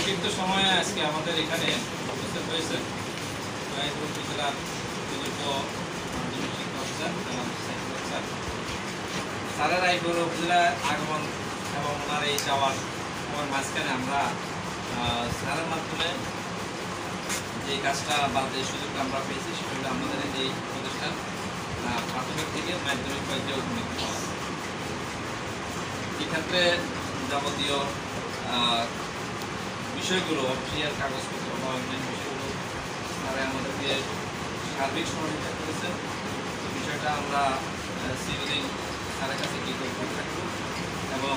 সংক্ষিপ্ত সময়ে আজকে আমাদের এখানে উপস্থিত হয়েছে রায়পুর উপজেলার প্রকল্প শিক্ষক স্যার স্যারের রায়পুর উপজেলায় আগমন এবং ওনার এই যাওয়ার সময়ের মাঝখানে আমরা স্যারের মাধ্যমে যে কাজটা বা যে সুযোগটা আমরা পেয়েছি সেটা হলো আমাদের এই প্রতিষ্ঠান প্রাথমিক থেকে মাধ্যমিক পর্যায়ে উন্নতি হওয়া। এক্ষেত্রে যাবতীয় বিষয়গুলো অফিসিয়াল কাগজপত্র বা অন্যান্য বিষয়গুলো তারা আমাদেরকে সার্বিক সহযোগিতা করেছেন। বিষয়টা আমরা সিভিলিং স্যারের কাছে কি করে থাকব এবং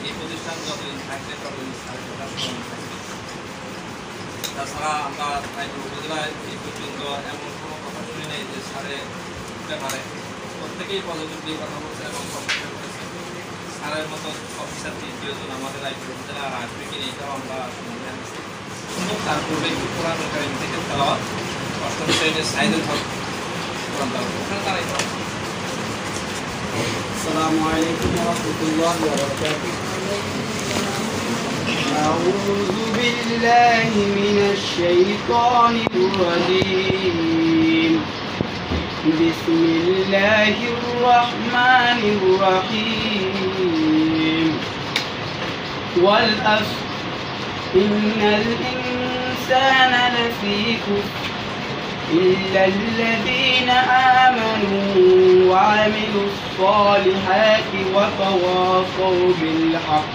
এই প্রতিষ্ঠান যতদিন থাকবে ততদিন স্যারের কথা স্মরণ থাকবে। তাছাড়া আমরা রায়পুর উপজেলায় এই পর্যন্ত এমন কোনো কথা শুনি নেই যে স্যারে উঠতে পারে, প্রত্যেকেই পজিটিভ দিয়ে কথা বলছে এবং প্রশংসা করেছে। স্যারের মতো অফিসার দ্বিতীয়জন আমাদের রায়পুর উপজেলা আর আসবে কিনে এটাও আমরা শুনে আনছি। তার পূর্বে একটু কোরআন কারীম থেকে তেলাওয়াত অষ্টম শ্রেণীর সাইদুল হক কোরআন তেলাওয়াত ওখানে তারাই করেন। আসসালামু আলাইকুম ওয়া রাহমাতুল্লাহি ওয়া বারাকাতুহু। আউযু বিল্লাহি মিনাশ শাইতানির রাজীম। বিসমিল্লাহির রাহমানির রাহিম। ওয়াল আসর ইন্নাল ইনসানা লাফী খুসর إلا الذين آمنوا وعملوا الصالحات وتواصوا بالحق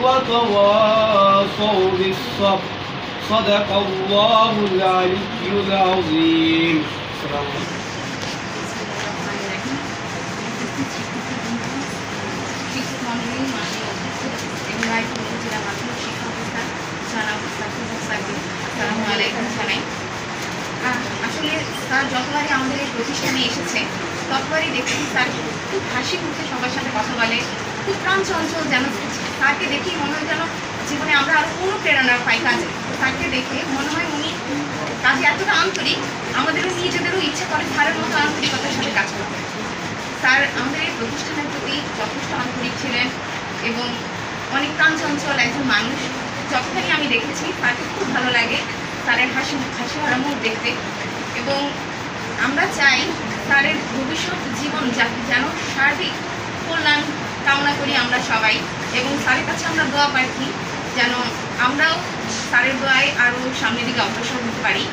وتواصوا بالصبر صدق الله العلي العظيم. আসলে স্যার যতবারই আমাদের এই প্রতিষ্ঠানে এসেছে ততবারই দেখেছি স্যার খুব হাসি মুখে সবার সাথে কথা বলে, খুব প্রাণ চঞ্চল। যেন স্যারকে দেখেই মনে হয় যেন জীবনে আমরা আরও কোনো প্রেরণা পাই কাজে। স্যারকে দেখে মনে হয় উনি কাজে এতটা আন্তরিক, আমাদেরও নিজেদেরও ইচ্ছে করে স্যারের মতো আন্তরিকতার সাথে কাজ করতে। স্যার আমাদের এই প্রতিষ্ঠানের প্রতি যথেষ্ট আন্তরিক ছিলেন এবং অনেক প্রাণ চঞ্চল একজন মানুষ। যতখানি আমি দেখেছি স্যারকে খুব ভালো লাগে স্যারের হাসি ভরা মুখ দেখতে। এবং আমরা চাই স্যারের ভবিষ্যৎ জীবন যেন সার্বিক কল্যাণ কামনা করি আমরা সবাই, এবং স্যারের কাছে আমরা দোয়া প্রার্থী যেন আমরাও স্যারের দোয়ায় আরও সামনের দিকে অগ্রসর হতে পারি।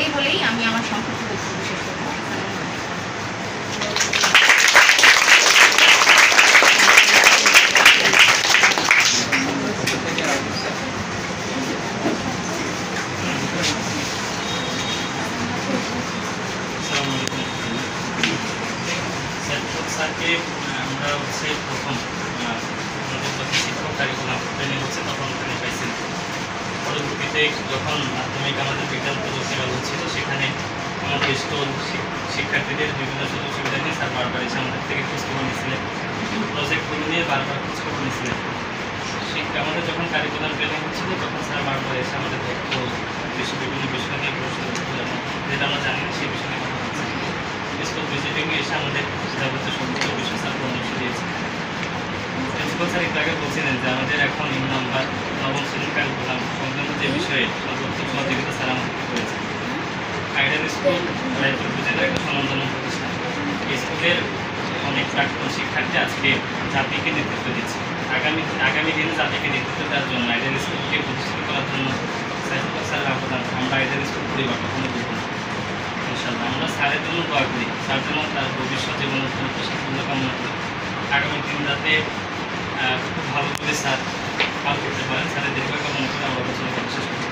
এই বলেই আমি আমার সংক্ষিপ্ত বক্তব্য শেষ করব। স্যারকে আমরা হচ্ছে প্রথম শিক্ষক কারিকুলাম ট্রেনিং হচ্ছে তখন ট্রেনিং পাইছি। পরবর্তীতে যখন মাধ্যমিক আমাদের বিজ্ঞান প্রযুক্তি বিভাগ ছিল সেখানে আমাদের স্কুল শিক্ষার্থীদের বিভিন্ন সুযোগ সুবিধা নিয়ে স্যার বারবার এসে আমাদের থেকে খোঁজখবর নিয়েছিলেন, প্রজেক্টগুলো নিয়ে বারবার খোঁজখবর নিয়েছিলেন। আমাদের যখন কারিকুলাম ট্রেনিং হচ্ছিল তখন স্যার বারবার এসে আমাদের একটু বিভিন্ন বিষয় নিয়ে প্রশ্ন যেটা আমরা জানি না সেই বিষয় নিয়ে কথা বলছি। স্কুল ভিজিটিংয়ে এসে আমাদের যাবতীয় সমস্ত বিষয় স্যার পরামর্শ দিয়েছে। প্রিন্সিপাল স্যার একটু আগে বলছিলেন যে আমাদের এখন ইন নাম্বার নবম শ্রেণীর কারিকুলাম সংক্রান্ত যে বিষয়ে সর্বোচ্চ সহযোগিতা স্যার আমাদের করেছে। আইডিয়াল স্কুল রায়পুর উপজেলার একটা স্বনামধন্য প্রতিষ্ঠান। এই স্কুলের অনেক প্রাক্তন শিক্ষার্থী আজকে জাতিকে নেতৃত্ব দিচ্ছে। আগামী দিনে জাতিকে নেতৃত্ব দেওয়ার জন্য আইডিয়াল স্কুলকে প্রতিষ্ঠিত করার জন্য স্যারের আবেদন আমরা আইডিয়াল স্কুল পরিবার কখনো করব না। ইনশাআল্লাহ আমরা স্যারের জন্য দোয়া করি, স্যার যেন তার ভবিষ্যৎ জীবনের সাফল্য কামনা করি। আগামী দিন যাতে খুব ভালো করে স্যার কাজ করতে পারেন, স্যারের দীর্ঘ কামনা করে আমরা বছর শেষ করতে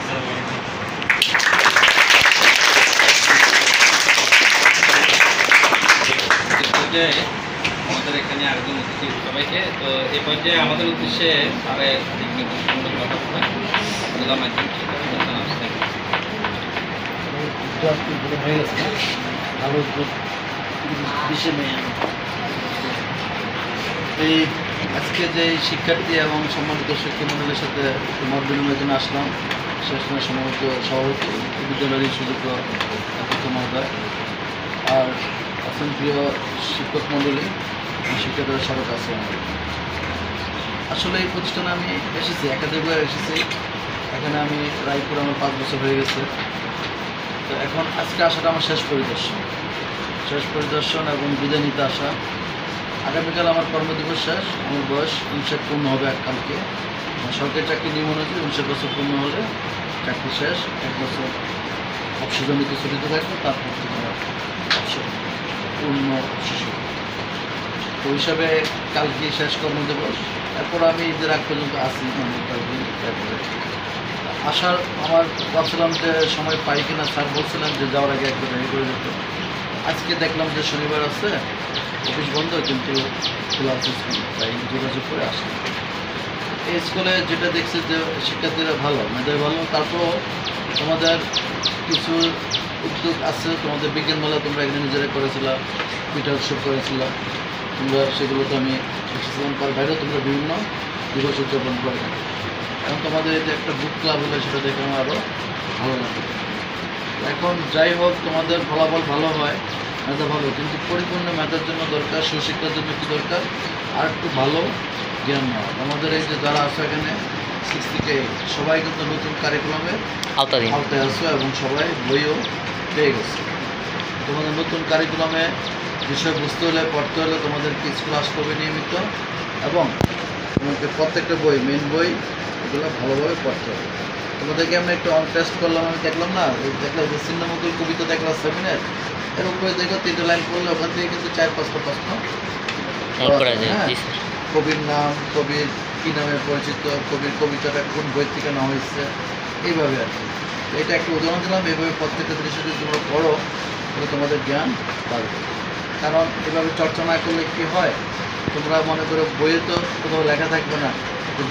পর্যায়ে আমাদের এখানে আরেকজন অতিথি সবাইকে তো এই পর্যায়ে আমাদের উদ্দেশ্যে স্যারের কথা বলবেন জেলা মাধ্যমিক শিক্ষা প্রতিষ্ঠান আসছেন। এই আজকে যে শিক্ষার্থী এবং সম্মানিত শিক্ষামন্ডলীর সাথে মত বিনিময়ের জন্য আসলাম, শেষ সময় সম্মানিত সভাপতি বিদ্যালয়ের সুযোগ্য মহোদয় আর আছেন প্রিয় শিক্ষক মণ্ডলী, শিক্ষার্থীরা সবাই আছে আমাদের। আসলে এই প্রতিষ্ঠানে আমি এসেছি একাধিকবার এসেছি। এখানে আমি রায়পুর আমার 5 বছর হয়ে গেছে। তো এখন আজকে আসাটা আমার শেষ পরিদর্শন এবং বিদায় নিতে আসা। আগামীকাল আমার কর্মদিবস শেষ, আমার বয়স 59 পূর্ণ হবে কালকে। সরকারি চাকরি নিয়ম অনুযায়ী 59 বছর পূর্ণ হলে চাকরি শেষ, 1 বছর অবসরজনিত ছুটিতে থাকবে, তারপর তোমার অবসর পূর্ণ শিশু। তো হিসাবে কালকে শেষ কর্মদিবস, এরপর আমি ঈদের আগ পর্যন্ত আসি, মানে কয়েকদিন। তারপরে আসার আমার ভাবছিলাম যে সময় পাই কিনা, স্যার বলছিলেন যে যাওয়ার আগে একবার রেডি করে যেত। আজকে দেখলাম যে শনিবার আছে, অফিস বন্ধ, কিন্তু খোলা আছে স্কুল, তাই যোগাযোগ করে আসি। এই স্কুলে যেটা দেখছি যে শিক্ষার্থীরা ভালো, মেধাবী ভালো, তারপরও তোমাদের কিছু উদ্যোগ আছে। তোমাদের বিজ্ঞান মেলা তোমরা এখানে নিজেরা করেছিল, পিঠা উৎসব করেছিল, তোমরা সেগুলোতে আমি এসেছিলাম। তার বাইরেও তোমরা বিভিন্ন দিবস উদযাপন করে। এখন তোমাদের এই যে একটা বুক ক্লাব হলে সেটা দেখে আমার আরও ভালো লাগে। এখন যাই হোক, তোমাদের ফলাফল ভালো হয়, মেধা ভালো, কিন্তু পরিপূর্ণ মেধার জন্য দরকার, সুশিক্ষার জন্য কী দরকার, আর একটু ভালো জ্ঞান নেওয়া। আমাদের এই যে যারা আছে এখানে 6 থেকে 8 সবাই কিন্তু নতুন কারিকুলামের আওতায় আসছে এবং সবাই বইও পেয়ে গেছে। তোমাদের নতুন কারিকুলামে বিষয় বুঝতে হলে, পড়তে হলে তোমাদেরকে স্কুলে আসতে হবে নিয়মিত, এবং তোমাকে প্রত্যেকটা বই, মেন বই, এগুলো ভালোভাবে পড়তে হবে। তোমাদেরকে আমি একটু অন টেস্ট করলাম, আমি দেখলাম না, দেখলাম যে ছিন্নমূল কবিতা দেখলাম 7-এর, এর উপরে দেখো 3টে লাইন পড়লে ওখান থেকে কিন্তু 4-5টা প্রশ্ন। হ্যাঁ, কবির নাম, কবির কী নামে পরিচিত, কবির কবিতাটা কোন বই থেকে নেওয়া হয়েছে, এইভাবে আর কি। তো এটা একটু উদাহরণ দিলাম। এইভাবে প্রত্যেকটা জিনিস যদি তোমরা পড়ো তাহলে তোমাদের জ্ঞান বাড়বে। কারণ এভাবে চর্চা না করলে কী হয়, তোমরা মনে করো বইয়ে তো কোথাও লেখা থাকবে না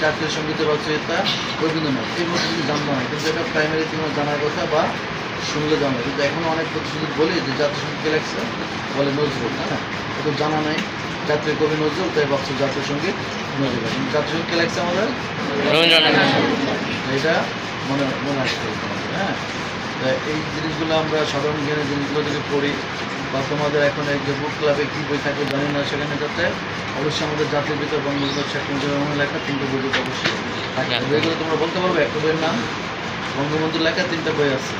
জাতীয় সঙ্গীতের রচয়িতা রবীন্দ্রনাথ, এইগুলো কিন্তু জানতো না, কিন্তু এটা প্রাইমারি তোমার জানার কথা বা শুনলে জানো। কিন্তু এখনও অনেক প্রতিশ্রুতি বলি যে জাতীয় সঙ্গীত লেখছে, বলে নজরুল, হ্যাঁ, এটা জানা নাই জাতীয় কবি নজরুল, তাই ভাবছে জাতীয় সঙ্গীত নজরুল, কিন্তু জাতীয় সঙ্গীত লেখছে আমাদের রবীন্দ্রনাথ। এটা মনে রাখতে হবে, হ্যাঁ। এই জিনিসগুলো আমরা সাধারণ জ্ঞানের জিনিসগুলো যদি পড়ি, বা তোমাদের এখন এই যে বুক ক্লাবে কী বই থাকে জানি না, সেখানে যাতে অবশ্যই আমাদের জাতির ভিতর বঙ্গবন্ধু শেখ মুজিবুর রহমান লেখা 3টে বই অবশ্যই থাকে। বইগুলো তোমরা বলতে পারবে, একটা বইয়ের নাম বঙ্গবন্ধুর লেখা 3টা বই আছে।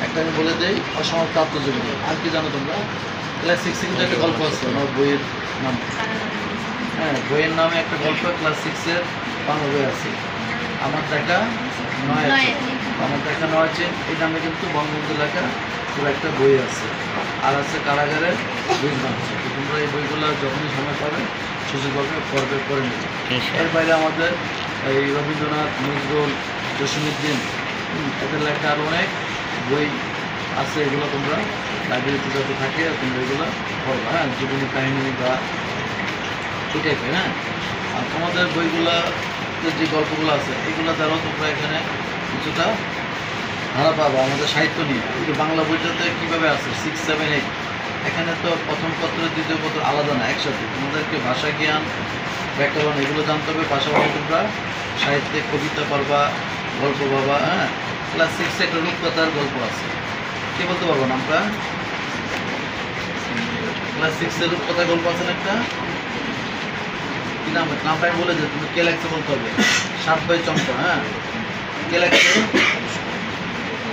একটা আমি বলে দিই, অসমাপ্ত আত্মজীবনী। আর কি জানো তোমরা? ক্লাস 6 কিন্তু একটা গল্প আছে আমার বইয়ের নাম, হ্যাঁ, বইয়ের নামে একটা গল্প ক্লাস 6-এর বাংলা বই আছে। আমার দেখা 9 চেন, এই নামে কিন্তু বঙ্গবন্ধু লেখা পুরো একটা বই আছে। আর আছে কারাগারের বই বাংশ। তোমরা এই বইগুলো যখনই সময় পাবে সুযোগভাবে পড়ে নেবে। এর বাইরে আমাদের এই রবীন্দ্রনাথ, নজরুল, জসীমউদ্দিন, এদের লেখা আরও অনেক বই আছে। এগুলো তোমরা লাইব্রেরিতে যত থাকে তোমরা এগুলো পড়বা, হ্যাঁ, জীবনী কাহিনী বা এই টাইপের, হ্যাঁ। আর তোমাদের বইগুলোতে যে গল্পগুলো আছে এগুলো দ্বারাও তোমরা এখানে কিছুটা ধারা পাবো আমাদের সাহিত্য নিয়ে। কিন্তু বাংলা বইটাতে কীভাবে আছে 6, 7, 8, এখানে তো প্রথম পত্র দ্বিতীয় পত্র আলাদা না, একসাথে। তোমাদেরকে ভাষা জ্ঞান, ব্যাকরণ এগুলো জানতে হবে, পাশাপাশি তোমরা সাহিত্যে কবিতা পারবা, গল্প পাবা, হ্যাঁ। ক্লাস 6-এ একটা রূপকথার গল্প আছে, কে বলতে পারবো না আমরা? ক্লাস 6-এর রূপকথার গল্প আছে না একটা, কি নামটা আমি বলে যে তুমি কে লেখছে বলতে হবে। 7 ভাই চম্পা, হ্যাঁ, কে লেখছে?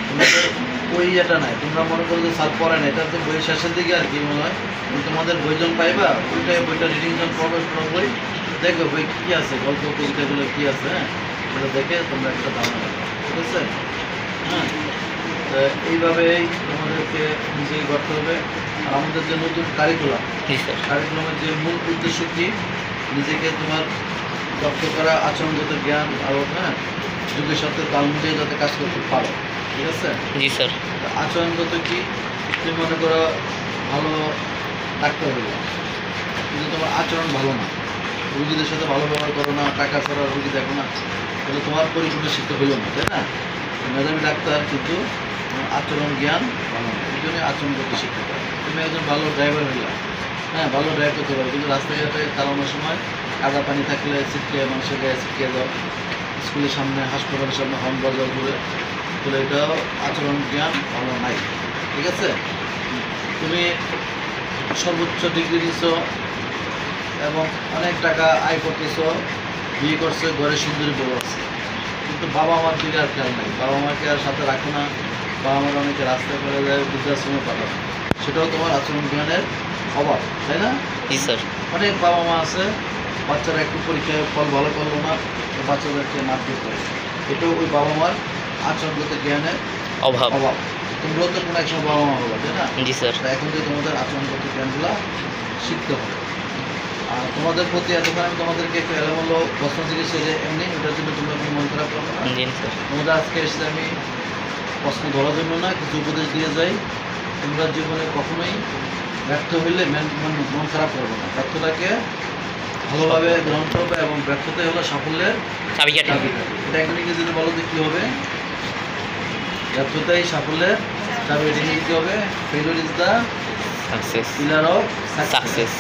তোমাদের বই এটা নাই, তোমরা মনে করো যে স্যার পড়ে না, এটা তো বইয়ের শেষের দিকে আর কি মনে হয়। তোমাদের বইজন পাইবা, বইটা রিডিং জন পড়বে, বই দেখবে বই কী আছে, গল্প কবিতাগুলো কী আছে, হ্যাঁ, সেটা দেখে তোমরা একটা ধারণা পাবে, ঠিক আছে, হ্যাঁ। এইভাবেই তোমাদেরকে নিজেই করতে হবে। আর আমাদের যে নতুন কারিকুলামের যে মূল উদ্দেশ্য কি, নিজেকে তোমার দক্ষ করা, আচরণগত জ্ঞান আরও, হ্যাঁ, যুগের সাথে তাল মিলিয়ে যাতে কাজ করতে পারো, ঠিক আছে। জি স্যার। আচরণগত কি, তুমি মনে করো ভালো ডাক্তার হইলে, কিন্তু তোমার আচরণ ভালো না, রুগীদের সাথে ভালো ব্যবহার করো না, টাকা ছাড়া রুগী দেখো না, তাহলে তোমার পরিপূর্ণ শিক্ষা হইল না, তাই না? মেধাবী ডাক্তার কিন্তু আচরণ জ্ঞান ভালো না, এই জন্যই আচরণগত শিক্ষা করো। তুমি একজন ভালো ড্রাইভার হইলা, হ্যাঁ, ভালো ড্রাইভ করতে পারো, কিন্তু রাস্তাঘাটে চালানোর সময় কাদা পানি থাকলে ছিটকিয়ে মানুষের গায়ে ছিটকিয়ে দাও, স্কুলের সামনে, হাসপাতালের সামনে হর্ন বাজার করে, তাহলে এটাও আচরণ জ্ঞান ভালো নাই, ঠিক আছে। তুমি সর্বোচ্চ ডিগ্রি দিছ এবং অনেক টাকা আয় করতেছ, বিয়ে করছে, ঘরে সুন্দরী বউ আছে, কিন্তু বাবা মার দিকে আর খেয়াল নাই, বাবা মাকে আর সাথে রাখে না, বাবা মার অনেকে রাস্তায় ফেলে যায়, বৃদ্ধাশ্রমে পাঠাবে, সেটাও তোমার আচরণ জ্ঞানের অভাব, তাই না? জি স্যার। অনেক বাবা মা আছে, বাচ্চারা একটু পরীক্ষায় ফল ভালো করলো না, তো বাচ্চাদেরকে মারপিট করে, এটাও ওই বাবা মার আচরণগত জ্ঞানের অভাব। অভাব। তোমরাও তো কোনো একসময় বাবা মা হলো, তাই না? জি স্যার। তো এখন থেকে তোমাদের আচরণগত জ্ঞানগুলো শিখতে হবে। আর তোমাদের প্রতি এতক্ষণ আমি তোমাদেরকে একটু এলোমেলো প্রশ্ন জিজ্ঞেস যে এমনি, ওটার জন্য তোমরা কোনো মন খারাপ করো না। জি স্যার। তোমাদের আজকে এসে আমি প্রশ্ন ধরার জন্য না, কিছু উপদেশ দিয়ে যাই। তোমরা জীবনে কখনোই ব্যর্থ হইলে মন খারাপ করবে না, ব্যর্থতাকে ভালোভাবে গ্রহণ করবে, এবং ব্যর্থতাই হলো সাফল্যের চাবিকাঠি। চাবিকাঠি। এটা এখন যদি বলো যে কী হবে, ব্যর্থতাই সাফল্যের চাবিকাঠি, কী হবে? Failure is the success. Pillar of success.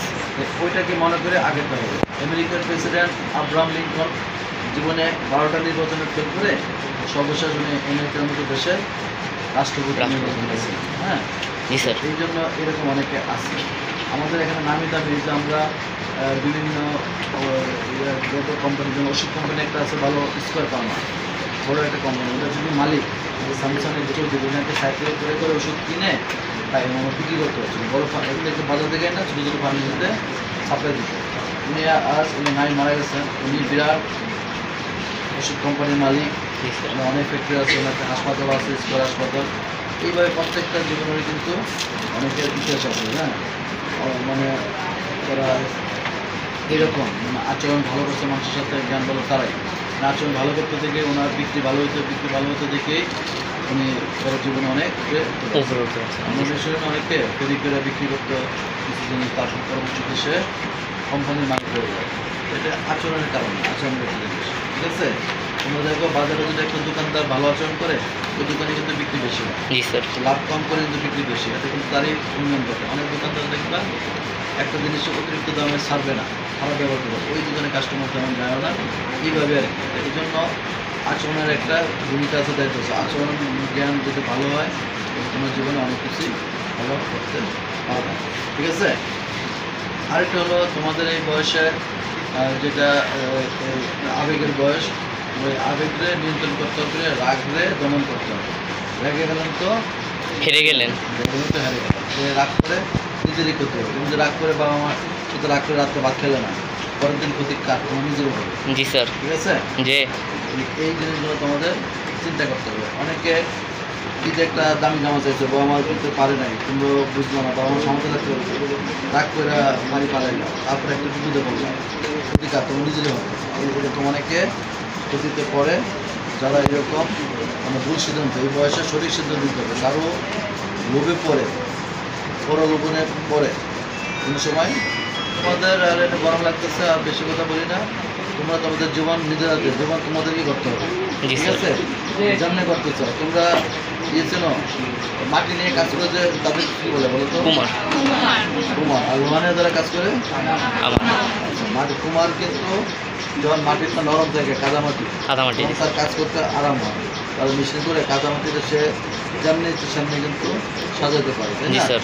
ওইটাকে মনে করে আগেতে হবে। আমেরিকার প্রেসিডেন্ট আব্রাহাম লিঙ্কন জীবনে 12টা নির্বাচনে ফেল করে সর্বশেষ উনি আমেরিকার মতো দেশে রাষ্ট্রপতি নির্বাচন করেছেন। হ্যাঁ, জি স্যার। এই জন্য এরকম অনেকে আছে আমাদের এখানে নামি দামি, যে আমরা বিভিন্ন যত কোম্পানি, যেমন ওষুধ কোম্পানি একটা আছে ভালো, স্কোয়ার ফার্মা, বড়ো একটা কোম্পানি, ওটা যদি মালিক স্যামসাংয়ের চৌধুরী, ওনাকে সাইকেল করে করে ওষুধ কিনে তাই আমার বিক্রি করতে হচ্ছে, বড়ো এগুলো একটু বাজার থেকে না, ছোটো ছোটো ফার্মেসিতে সাপ্লাই দিতে। উনি নাই, মারা গেছেন। উনি বিরাট ওষুধ কোম্পানির মালিক, জি স্যার। অনেক ফ্যাক্টরি আছে, ওনার হাসপাতাল আছে, স্কোয়ার হাসপাতাল। এইভাবে প্রত্যেকটা জীবনের কিন্তু অনেকের ইতিহাস আছে। হ্যাঁ, মানে ওরা এরকম মানে আচরণ ভালো করছে মানুষের সাথে, জ্ঞান ভালো তারাই, আচরণ ভালো করতে থেকে ওনার বিক্রি ভালো হতো দেখেই উনি ওর জীবনে অনেক উপরে উঠতে পারছে। আমাদের দেশে অনেকে ফেরি করে বিক্রি করতে কিছু জিনিস, তারপর পরবর্তীতে সে কোম্পানির মালিক হয়ে যায়। এটা আচরণের কারণে, আচরণের একটা জিনিস। ঠিক আছে, তোমরা দেখো বাজারে যদি একটা দোকানদার ভালো আচরণ করে, ওই দোকানে কিন্তু বিক্রি বেশি হয়, জি স্যার। লাভ কম করে কিন্তু বিক্রি বেশি, এতে কিন্তু তারই উন্নয়ন ঘটে। অনেক দোকানদার দেখবা একটা জিনিস অতিরিক্ত দামে ছাড়বে না, খারাপ ব্যবহার করবে, ওই দোকানে কাস্টমার তেমন যায় না, এইভাবে আর কি। এই জন্য আচরণের একটা ভূমিকা আছে, দায়িত্ব আছে। আচরণ জ্ঞান যদি ভালো হয়, তোমার জীবনে অনেক কিছুই ভালো করতে পারবে। ঠিক আছে, আরেকটা হলো তোমাদের এই বয়সে যেটা আবেগের বয়স, ওই আবেগরে নিয়ন্ত্রণ করতে হবে, রাগরে দমন করতে হবে। রেগে গেলেন তো হেরে গেলেন। তো হেরে গেলেন, সে রাগ করে নিজেরই ক্ষতি হবে। তুমি যে রাগ করে বাবা মার সাথে রাগ করে রাত্রে ভাত খেলে না, পরের দিন ক্ষতি কার? তোমার নিজেরও হবে। জি স্যার। ঠিক আছে, যে এই জিনিসগুলো তোমাদের চিন্তা করতে হবে। অনেকে এই যে একটা দামি জামা চাইছে, বাবা মা করতে পারে নাই, তোমরা বুঝলো না, বাবা মার সামর্থ্য থাকতে হবে, রাগ করে বাড়ি পালাইলাম, তারপরে একটা বিপদে পড়লাম, ক্ষতিকার তোমার নিজেরই হবে। এরকম অনেকে ক্ষতিতে পড়ে, যারা এরকম মানে ভুল সিদ্ধান্ত, এই বয়সে সঠিক সিদ্ধান্ত নিতে হবে। কারো লোভে পড়ে, পরলোভনে পড়ে, কোনো সময় তোমাদের আর এটা গরম লাগতেছে, আর বেশি কথা বলি না, তোমরা তোমাদের জীবন নিজের হাতে, জীবন তোমাদেরই করতে হবে। জি ঠিক স্যার। আছে, যেমনি করতে চাও তোমরা দিয়েছিল মাটি নিয়ে কাজ করে, যে তাদের কি বলে বলো তো? কুমার। কুমার। আর লোহা নিয়ে যারা কাজ করে, আমার আচ্ছা, মাটি কুমার কিন্তু যখন মাটিটা নরম থাকে, কাদামাটি, কাদামাটি। তখন তার কাজ করতে আরাম হয়। কারণ মেশিন করে কাদামাটিতে সে যেমনি ইচ্ছে সামনে কিন্তু সাজাতে পারে, তাই জি না? স্যার।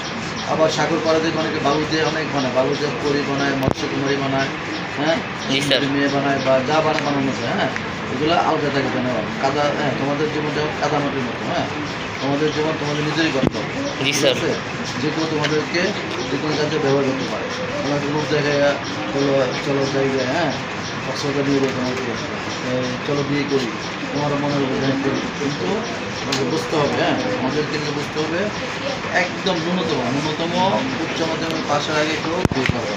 আবার সাগর পাড়ে থেকে অনেকে বালু দিয়ে অনেক বানায়, বালু দিয়ে পরি বানায়, মৎস্য কুমারী বানায়, হ্যাঁ, জি স্যার। মেয়ে বানায়, বা যা বানানো যায়, হ্যাঁ, এগুলো আলগা থাকে বানায়। কাদা, হ্যাঁ, তোমাদের জীবন যেমন কাদামাটির মতো, হ্যাঁ, তোমাদের জীবন তোমাদের নিজেই করতে হবে। জি ঠিক স্যার। আছে, যে কেউ তোমাদেরকে যে কোনো কাজে ব্যবহার করতে পারে। তোমাকে রূপ জায়গায় চলো জায়গায়, হ্যাঁ, কক্সবাজার নিয়ে যাবে তোমাকে, চলো বিয়ে করি, তোমার মনের উপর ধ্যান করি, কিন্তু তোমাকে বুঝতে হবে, হ্যাঁ, আমাদেরকে নিয়ে বুঝতে হবে একদম ন্যূনতম উচ্চ মাধ্যমিক পাশের আগে কেউ বিয়ে করবে।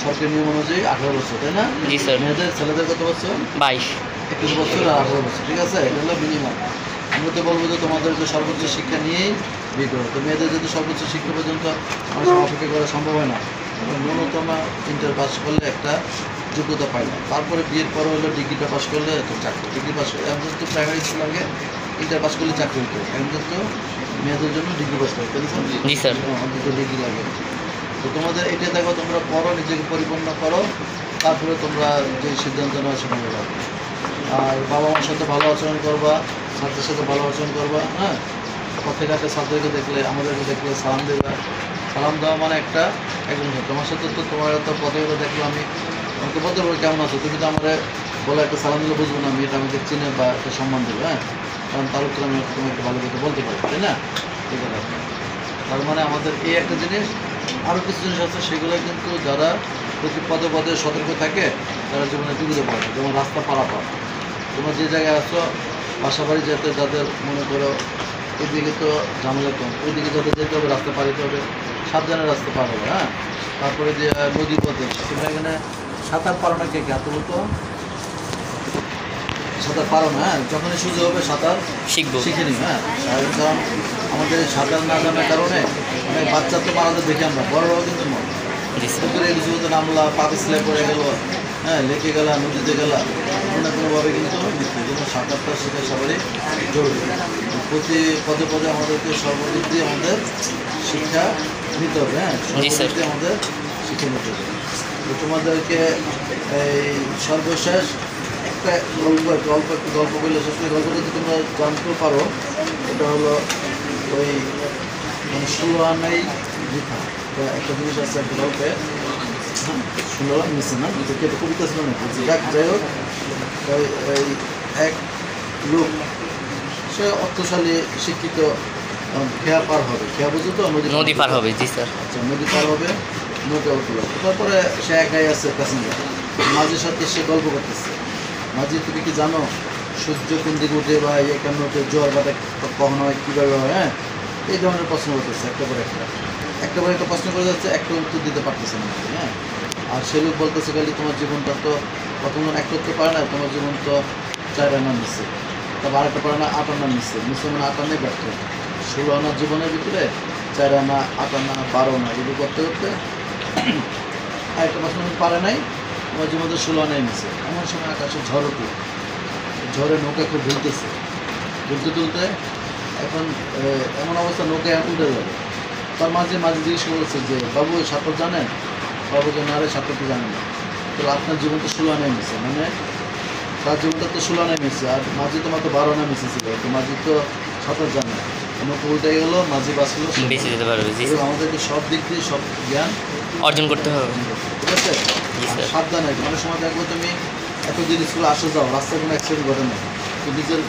সরকারি নিয়ম অনুযায়ী 18 বছর, তাই না? জি স্যার। মেয়েদের ছেলেদের কত বছর? 22। 21 বছর আর 18 বছর। ঠিক আছে, এটা হলো মিনিমাম। আমরা তো বলবো যে তোমাদেরকে সর্বোচ্চ শিক্ষা নিয়েই বিয়ে করো। তো মেয়েদের যদি সর্বোচ্চ শিক্ষা পর্যন্ত মানুষের অপেক্ষা করা সম্ভব হয় না, ন্যূনতম ইন্টার পাস করলে একটা যোগ্যতা পাই না। তারপরে বিয়ের পরে হলো ডিগ্রিটা পাস করলে তো চাকরি, ডিগ্রি পাস করলে এখন কিন্তু প্রাইমারি স্কুল আগে ইন্টার পাস করলে চাকরি হতো, এখন কিন্তু মেয়েদের জন্য ডিগ্রি পাস করতে জি স্যার। অন্তত ডিগ্রি লাগে। তো তোমাদের এটা দেখো, তোমরা পড়ো, নিজেকে পরিপূর্ণ করো, তারপরে তোমরা যে সিদ্ধান্ত নেওয়া সেটা নেবে। আর বাবা মার সাথে ভালো আচরণ করবা, ছাত্রের সাথে ভালো আচরণ করবা, হ্যাঁ, পথে ঘাটে ছাত্রকে দেখলে, আমাদেরকে দেখলে সালাম দেবা। সালাম দেওয়া মানে একটা একজন, তোমার সাথে তো তোমার তো পথে ঘাটে দেখলো, আমি তোমাকে বলতে পারবো কেমন আছো, তুমি তো আমার বলে একটা সালাম দিলে বুঝবো না মেয়েটা আমাকে চিনে বা একটা সম্মান দেবে, হ্যাঁ, কারণ তার উপরে আমি তোমাকে একটু ভালো কথা বলতে পারি, তাই না? ঠিক আছে, তার মানে আমাদের এই একটা জিনিস। আরও কিছু জিনিস আছে, সেগুলো কিন্তু যারা প্রতি পদে পদে সতর্ক থাকে তারা জীবনে বিপদে পড়ে। যেমন রাস্তা পারাপার, তোমরা যে জায়গায় আসো বাসাবাড়ি যেতে যাদের মনে করো এদিকে তো ঝামেলা কম, ওইদিকে যাদের যেতে হবে রাস্তা পার হতে হবে, সাবধানে রাস্তা পার হবে, হ্যাঁ। তারপরে যে নদী পথে তোমরা এখানে সাঁতার পারো না, কে কে এত বলতো সাঁতার পারো না? হ্যাঁ, যখনই সুযোগ হবে সাঁতার শিখবো। শিখে নিই, হ্যাঁ। কারণ আমাদের সাঁতার না জানার কারণে অনেক বাচ্চা তো মারাতে দেখি আমরা, বড়রাও কিন্তু মরে। জি স্যার। পুকুরে কিছু তো নামলা, পা পিছলে পড়ে গেল, হ্যাঁ, লেকে গেলা, নদীতে গেলা, কোনো না কোনোভাবে কিন্তু মৃত্যু। যেন সাঁতারটা শেখা সবারই জরুরি। প্রতি পদে পদে আমাদেরকে সর্বদিক দিয়ে আমাদের শিক্ষা নিতে হবে, হ্যাঁ, জি স্যার। সর্বদিক দিয়ে আমাদের শিক্ষা নিতে হবে। তো তোমাদেরকে এই সর্বশেষ একটা অল্প একটু গল্প বললে শেষ করে, গল্প যদি তোমরা জানতেও পারো, এটা হলো ওই মানে 16 আনাই বৃথা। একটা জিনিস আছে একটা গল্পে, শুনলাম নিচ্ছে না, কিন্তু একটা কবিতা ছিল না, যাই হোক, এই এক লোক সে অর্থশালী শিক্ষিত খেয়া পার হবে, খেয়া বুঝো তো, নদী পার হবে। জি স্যার। আচ্ছা, নদী পার হবে, নৌকা উঠলো। তারপরে সে একাই আছে প্যাসেঞ্জার, মাঝির সাথে সে গল্প করতেছে, মাঝি তুমি কি জানো সূর্য কোন দিকে উঠে বা ইয়ে কেমন উঠে, জোয়ার বাটা কখন হয়, কীভাবে হয়, হ্যাঁ, এই ধরনের প্রশ্ন করতেছে একটা পরে একটা প্রশ্ন করে যাচ্ছে, একটা উত্তর দিতে পারতেছে না, হ্যাঁ। আর সে লোক বলতেছে খালি তোমার জীবনটা তো প্রথম একটা উত্তর পারে না, তোমার জীবন তো 4 আনা নিচ্ছে, তারপর আরেকটা পারে না 8 আনা নিচ্ছে মানে 8 আনাই ব্যর্থ। 16 আনার জীবনের ভিতরে 4 আনা, 8 আনা, 12 আনা এগুলো করতে করতে আরেকটা প্রশ্ন পারে নাই, তোমার জীবনে 16 আনাই নিচ্ছে। এমন সময় আকাশে ঝড় উঠল, ঝড়ে নৌকা খুব দুলতেছে, তুলতে এখন এমন অবস্থা নৌকা উঠে যাবে। তার মাঝে জিজ্ঞেস করেছে যে বাবু সাঁতার জানেন? বাবু যে না রে, সাঁতার তো জানেন না। তো আপনার জীবন তো 16 আনাই নিচ্ছে, মানে তার জীবনটা তো 16 আনাই নিচ্ছে, আর মাঝি তো মাত্র 12 আনা মিশেছিল, তো মাঝি তো সাঁতার জানে না, নৌকা উল্টে গেল, মাঝি বাঁচলো, বেঁচে যেতে পারবে। জি এবং স্যার। আমাদেরকে সব দিক দিয়ে সব জ্ঞান অর্জন করতে হবে। ঠিক আছে। জি স্যার। সাবধানে, অনেক সময় দেখবো তুমি এতদিন স্কুলে আসো যাও, রাস্তায় কোনো অ্যাক্সিডেন্ট ঘটে না, তো নিজের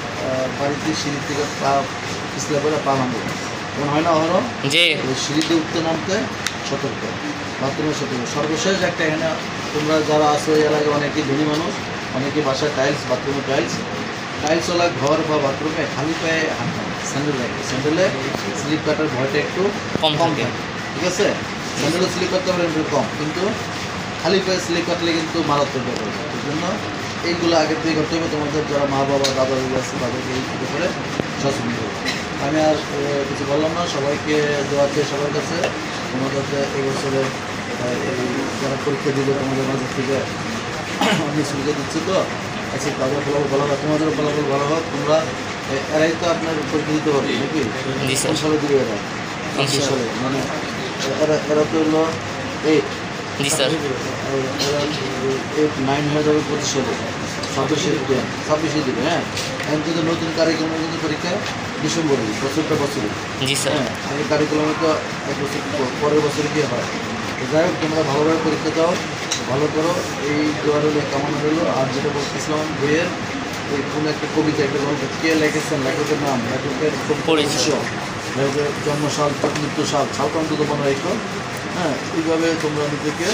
বাড়িতে সিঁড়ির থেকে পা পিছলে পরে পা ভাঙবে, এমন হয় না অহরহ? যে ওই সিঁড়িতে উঠতে নামতে সতর্ক, বাথরুমে সতর্ক। সর্বশেষ একটা এখানে তোমরা যারা আসো এর আগে অনেকেই ধনী মানুষ, অনেকে বাসায় টাইলস, বাথরুমে টাইলসওয়ালা ঘর বা বাথরুমে খালি পায়ে হাঁটা, স্যান্ডেল লাগে, স্যান্ডেলে স্লিপ কাটার ভয়টা একটু কম কম থাকে। থাকে, ঠিক আছে। স্যান্ডেলে স্লিপ কাটতে পারে একটু কম, কিন্তু খালি পায়ে স্লিপ কাটলে কিন্তু মারাত্মক ব্যাপার। এই জন্য এইগুলো আগের থেকে করতে হবে। তোমাদের যারা মা বাবা দাদা দিদি আছে তাদেরকে এই ব্যাপারে সচেতন করবে। আমি আর কিছু বললাম না, সবাইকে দেওয়া চাই সবার কাছে। তোমাদের এই বছরে এই যারা পরীক্ষা দিবে তোমাদের মাঝে থেকে আমি সুবিধা দিচ্ছি, তো আচ্ছা তাদের ফলাফল ভালো হোক, তোমাদের ফলাফল ভালো হোক। তোমরা এরাই তো আপনার পরীক্ষা দিতে পারবে নাকি? জি স্যার। কোন সালে দিবে এরা? 25 সালে, মানে এরা তো হলো 8, জি স্যার। এরা 8, 9 হয়ে যাবে 25 সালে, 26 দিবে, হ্যাঁ। এখন কিন্তু নতুন কারিকুলামের কিন্তু পরীক্ষা ডিসেম্বরে, বছরে। জি স্যার। হ্যাঁ, আগে কারিকুলামে তো 1 বছর পরের বছরে গিয়ে হয়। তো যাই হোক, তোমরা ভালোভাবে পরীক্ষা দাও, ভালো করো, এই দোয়ার হলো কামনা হলো। আর যেটা বলতেছিলাম বইয়ের ওই কোনো একটা কবিতা, একটা গল্প, কে লিখেছেন, লেখকের নাম, লেখকের পরিচয়, লেখকের জন্মসাল, মৃত্যুসাল, সালটা অন্তত মনে রেখো, হ্যাঁ। এইভাবে তোমরা নিজেকে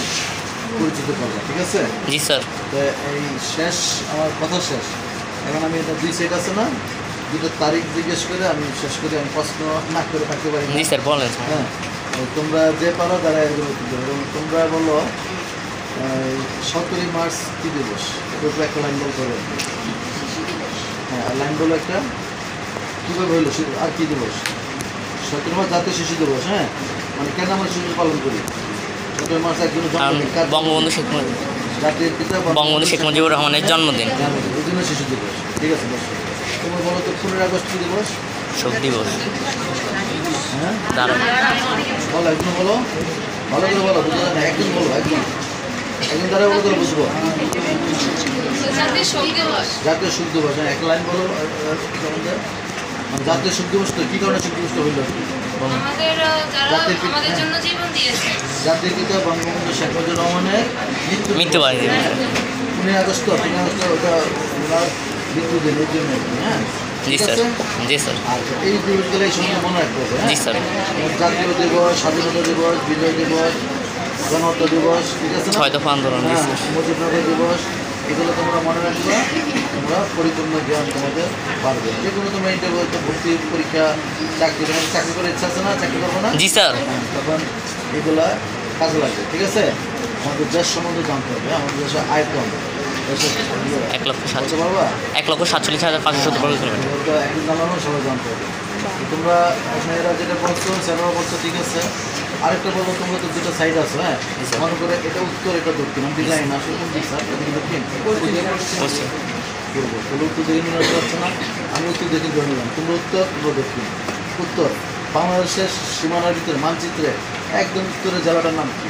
পরিচিত করবে, ঠিক আছে। জি স্যার। তো এই শেষ, আমার কথা শেষ। এখন আমি এটা 2 সেট আছে না, 2টা তারিখ জিজ্ঞেস করে আমি শেষ করি, আমি প্রশ্ন না করে থাকতে পারি না। জি স্যার বলেন স্যার। হ্যাঁ, তোমরা যে পারো তারা এগুলো করতে পারো। এবং তোমরা বলো 17 মার্চ কী দিবস, এটা উপরে একটা লাইন বল করে। হ্যাঁ, আর লাইন বলো একটা, কীভাবে হলো আর কী দিবস? 17 মার্চ জাতীয় শিশু দিবস, হ্যাঁ। মানে কেন আমরা শিশু পালন করি? 17 মার্চ একজন বঙ্গবন্ধু শেখ জাতির পিতা বঙ্গবন্ধু শেখ মুজিবুর রহমানের জন্মদিন, এই জন্য শিশু দিবস, ঠিক আছে। তোমরা বলো তো 15 আগস্ট কী দিবস? শোক দিবস। হ্যাঁ, দাঁড়ান। বলো, একজন বলো, ভালো করে বলো, বুঝতে না, একজন বলো, একজন দ্বারা বলো, তাহলে বুঝবো। জাতীয় শোক দিবস, হ্যাঁ, এক লাইন বলো। জাতীয় শোক দিবস তো কী কারণে শোক দিবসটা হইল? আমাদের জন্য জীবন দিয়েছে। জাতির পিতা বঙ্গবন্ধু শেখ মুজিবুর রহমানের মৃত্যুবার্ষিকী। 15 আগস্ট ওটা ওনার মৃত্যুদিন এই জন্য আর কি, হ্যাঁ জি ঠিক স্যার আছে? জি স্যার আচ্ছা এই দিবসগুলো এই সময় মনে রাখতে হবে, জি হ্যাঁ? স্যার জাতীয় দিবস, স্বাধীনতা দিবস, বিজয় দিবস, গণতন্ত্র দিবস, ঠিক আছে না? 6 দফা আন্দোলন, জি হ্যাঁ, স্যার মুজিবনগর দিবস, এগুলো তোমরা মনে রাখবে, তোমরা পরিপূর্ণ জ্ঞান তোমাদের পারবে। যেগুলো তোমরা ইন্টারভিউতে ভর্তি পরীক্ষা চাকরি, তোমার চাকরি করার ইচ্ছা আছে না, চাকরি করবো না, জি স্যার হ্যাঁ, তখন এগুলা কাজে লাগবে, ঠিক আছে? আমাদের দেশ সম্বন্ধে জানতে হবে, আমাদের দেশের আয়তন, দেশের 1,47,000 পারবা 1,47,570 বর্গ কিলোমিটার। ওটা একদিন জানানো সবাই জানতে হবে। তো তোমরা মেয়েরা যেটা বলছো সেটাও বলছো, ঠিক আছে। আরেকটা বলবো, তোমরা তো দুটো সাইড আছে, হ্যাঁ মনে করে এটা উত্তর এটা দক্ষিণ, আমি ডিজাইন আসলে কোন দিক স্যার, এটা দক্ষিণ পশ্চিম। বলবো তোমরা উত্তর দিকে নিয়ে আসতে পারছো না, আমি উত্তর দিকে ধরে নিলাম, তোমরা উত্তর তোমরা দক্ষিণ। উত্তর বাংলাদেশের সীমানার ভিতরে মানচিত্রে একদম উত্তরের জেলাটার নাম কি?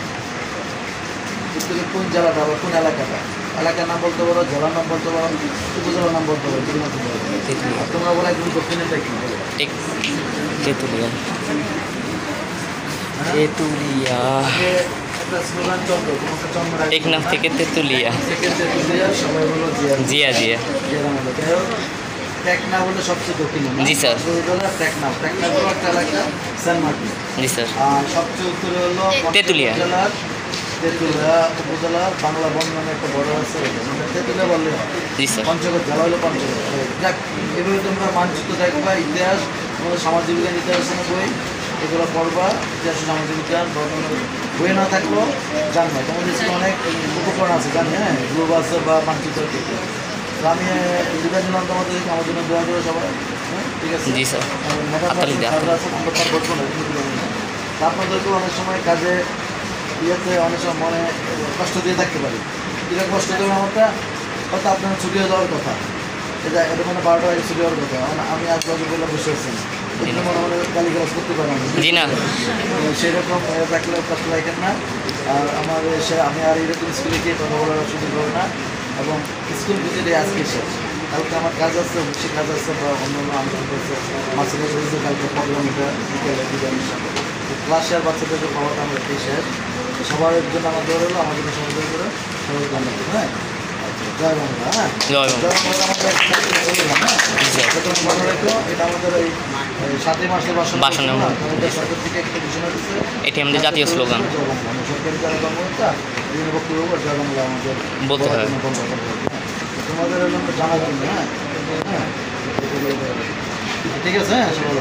উত্তরে কোন জেলাটা বা কোন এলাকাটা, এলাকার নাম বলতে পারো, জেলার নাম বলতে পারো, উপজেলার নাম বলতে পারো, যেগুলো বলতে পারো। তেঁতুলিয়া। আর তোমরা বলো একদম দক্ষিণেরটা কি বলো? তেঁতুলিয়া তেঁতুলিয়া আগে একটা স্লোগান চন্দ্র, তোমাকে চন্দ্র টেকনাফ থেকে তেঁতুলিয়া। সেকেন্ড তেঁতুলিয়া, সবাই বলো জিয়া। জিয়া জিয়া জিয়া নাম হলো। যাই হোক, টেকনাফ হলো সবচেয়ে দক্ষিণে, না? জি, স্যার। উপজেলা টেকনাফ, টেকনাফ হলো একটা এলাকা, সেন্ট মার্টিন। জি স্যার আর সবচেয়ে উত্তরে হলো তেঁতুলিয়া। জেলার তেঁতুলিয়া উপজেলার বাংলা বন নামে একটা বড় আছে, ওটা তেঁতুলিয়া বললে হয়। জি স্যার পঞ্চগড় জেলা হলো পঞ্চগড়। যাক, এভাবে তোমরা মানচিত্র দেখবা, ইতিহাস, তোমাদের সামাজিক বিজ্ঞান ইতিহাসের বই এগুলো পড়বা, ইতিহাস সামাজিক বিজ্ঞান বই না থাকলেও জানবা। তোমাদের স্কুলে অনেক উপকরণ আছে জানি, হ্যাঁ গ্রুপ আছে বা মানচিত্র থেকে। তো আমি বিদায় নিলাম তোমাদের, আমার জন্য দোয়া করো সবাই, হ্যাঁ ঠিক আছে? জি স্যার ম্যাডাম হাততালি দেয়া। আপনাদেরকেও অনেক সময় কাজে ইয়েতে অনেক সময় মনে কষ্ট দিয়ে থাকতে পারি, কিরকম কষ্ট দেবেন আমারটা, হয়তো আপনার ছুটি হয়ে যাওয়ার কথা, এটা এটা মানে 12টা আগে ছুটি হওয়ার কথা, আমি আজ বছর বলে বসে আছি, এটা মনে মনে গালিগালাজ করতে পারেন জি না সেরকম থাকলে কষ্ট লাগেন না। আর আমার আমি আর এরকম স্কুলে গিয়ে কথা বলার সুযোগ হবে না, এবং স্কুল ভিজিটে আজকে শেষ, কালকে আমার কাজ আছে, বেশি কাজ আছে বা অন্যান্য আলোচনা করছে, মাসে বলছে কালকে প্রোগ্রাম এটা বিকেলে বিরিয়ানির সাথে। তো ক্লাসে আর বাচ্চাদেরকে পাওয়াটা আমার এটাই শেষ। সবার জন্য আমার দৌড় হলো, আমার জন্য সবাই দৌড় করে সবাই জানাবো, হ্যাঁ আচ্ছা, জয় বাংলা, হ্যাঁ জয় বাংলা। জয় বাংলা আমাদের এটা মনে রেখো, এটা আমাদের এই 7ই মাসের ভাষণ নেব। সরকার থেকে একটা ঘোষণা দিচ্ছে, এটি আমাদের জাতীয় স্লোগান জয় বাংলা। মানে সরকারি যারা কর্মকর্তা বিভিন্ন বক্তব্য উপর জয় বাংলা আমাদের বলতে হয়। তোমাদের আমরা জানার জন্য, হ্যাঁ হ্যাঁ ঠিক আছে, হ্যাঁ সবাই